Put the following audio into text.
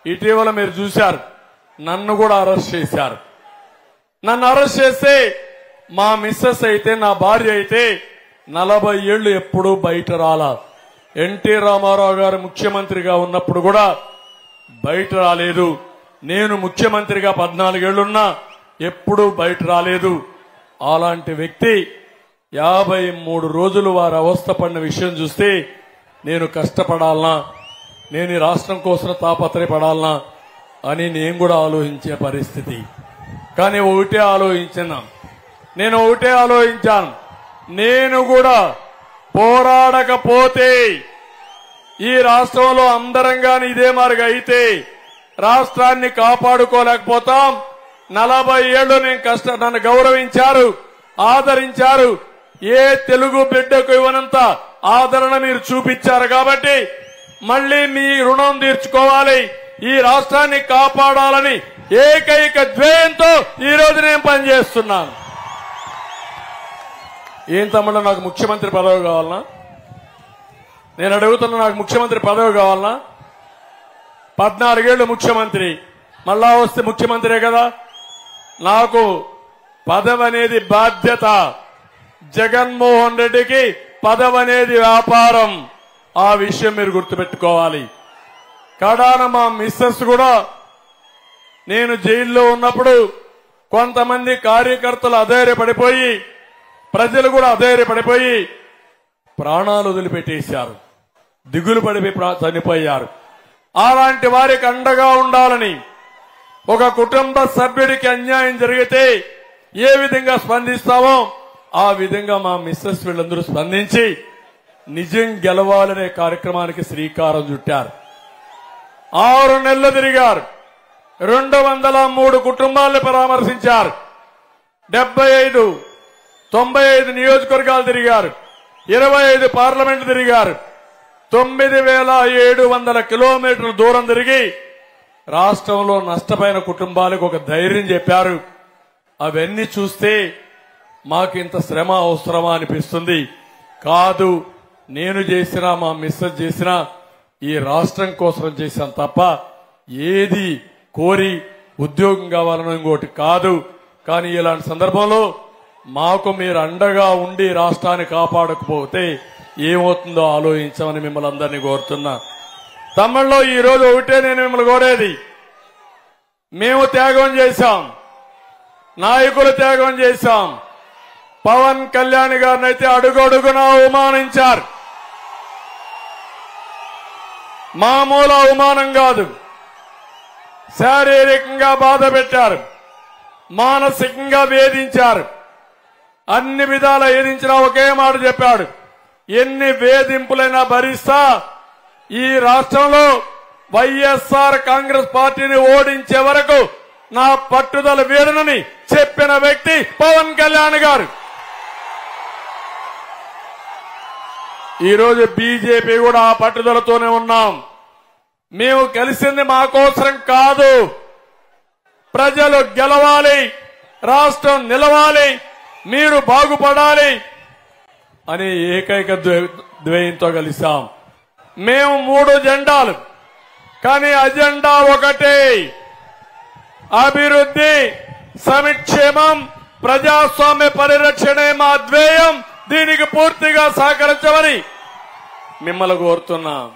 ఇటీవల మీరు చూశారు, నన్ను కూడా అరెస్ట్ చేశారు. నన్ను అరెస్ట్ చేస్తే మా మిస్సెస్ అయితే, నా భార్య అయితే 40 ఏళ్లు ఎప్పుడూ బయట రాలా. ఎన్టీ రామారావు గారు ముఖ్యమంత్రిగా ఉన్నప్పుడు కూడా బయట రాలేదు. నేను ముఖ్యమంత్రిగా 14 ఏళ్లున్నా ఎప్పుడూ బయట రాలేదు. అలాంటి వ్యక్తి 53 రోజులు వారు అవస్థపడిన విషయం చూస్తే నేను కష్టపడాలనా, నేను ఈ రాష్ట్రం కోసం తాపత్రయపడాలనా అని నేను కూడా ఆలోచించే పరిస్థితి. కానీ ఒకటే ఆలోచించాను, నేను కూడా పోరాడకపోతే ఈ రాష్ట్రంలో అందరం గాని ఇదే మార్గం అయితే రాష్ట్రాన్ని కాపాడుకోలేకపోతాం. 40 ఏళ్లు నేను నన్ను గౌరవించారు, ఆదరించారు. ఏ తెలుగు బిడ్డకు ఇవ్వనంత ఆదరణ మీరు చూపించారు కాబట్టి మళ్లీ మీ రుణం తీర్చుకోవాలి, ఈ రాష్ట్రాన్ని కాపాడాలని ఏకైక ధ్యేయంతో ఈ రోజు నేను పనిచేస్తున్నాను. ఏం తమ్ముడు, నాకు ముఖ్యమంత్రి పదవి కావాలనా? నేను అడుగుతున్నా, నాకు ముఖ్యమంత్రి పదవి కావాలనా? 14 ఏళ్లు ముఖ్యమంత్రి, మళ్ళా వస్తే ముఖ్యమంత్రే కదా. నాకు పదవి అనేది బాధ్యత. జగన్మోహన్ రెడ్డికి పదవి అనేది వ్యాపారం. ఆ విషయం మీరు గుర్తుపెట్టుకోవాలి. కడాన మా మిస్సెస్ కూడా నేను జైల్లో ఉన్నప్పుడు కొంతమంది కార్యకర్తలు అధైర్యపడిపోయి, ప్రజలు కూడా అధైర్యపడిపోయి ప్రాణాలు వదిలిపెట్టేశారు, దిగులు పడిపోయి చనిపోయారు. అలాంటి వారికి అండగా ఉండాలని, ఒక కుటుంబ సభ్యుడికి అన్యాయం జరిగితే ఏ విధంగా స్పందిస్తామో ఆ విధంగా మా మిస్సెస్ వీళ్ళందరూ స్పందించి నిజం గెలవాలనే కార్యక్రమానికి శ్రీకారం చుట్టారు. 6 నెలలు తిరిగారు, 203 కుటుంబాలను పరామర్శించారు, 95 నియోజకవర్గాలు తిరిగారు, 25 పార్లమెంట్ తిరిగారు, 9700 కిలోమీటర్ల దూరం తిరిగి రాష్ట్రంలో నష్టపోయిన కుటుంబాలకు ఒక ధైర్యం చెప్పారు. అవన్నీ చూస్తే మాకు ఇంత శ్రమ అవసరమా అనిపిస్తుంది. కాదు, నేను చేసినా మా మిస్సెస్ చేసినా ఈ రాష్ట్రం కోసం చేశాను తప్ప ఏది కోరి ఉద్యోగం కావాలని ఇంకోటి కాదు. కానీ ఇలాంటి సందర్భంలో మాకు మీరు అండగా ఉండి రాష్ట్రాన్ని కాపాడకపోతే ఏమవుతుందో ఆలోచించమని మిమ్మల్ని అందరినీ కోరుతున్నా. తమిళలో ఈ రోజు ఒకటే నేను మిమ్మల్ని కోరేది, మేము త్యాగం చేశాం, నాయకులు త్యాగం చేశాం. పవన్ కళ్యాణ్ గారిని అయితే అడుగడుగునా అవమానించారు. మామూలు అవమానం కాదు, శారీరకంగా బాధ పెట్టారు, మానసికంగా వేధించారు. అన్ని విధాలా వేధించినా ఒకే మాట చెప్పాడు, ఎన్ని వేధింపులైనా భరిస్తా, ఈ రాష్ట్రంలో వైఎస్ఆర్ కాంగ్రెస్ పార్టీని ఓడించే వరకు నా పట్టుదల వీడనని చెప్పిన వ్యక్తి పవన్ కళ్యాణ్ గారు. ఈ రోజు బీజేపీ కూడా ఆ పట్టుదలతోనే ఉన్నాం. మేము కలిసింది మా కోసం కాదు, ప్రజలు గెలవాలి, రాష్ట్రం నిలవాలి, మీరు బాగుపడాలి అని ఏకైక ధ్యేయంతో కలిశాం. మేము 3 జెండాలు, కానీ అజెండా ఒకటే, అభివృద్ధి, సంక్షేమం, ప్రజాస్వామ్య పరిరక్షణే మా ధ్యేయం. దీనికి పూర్తిగా సహకరించమని మిమ్మల్ని కోరుతున్నాం.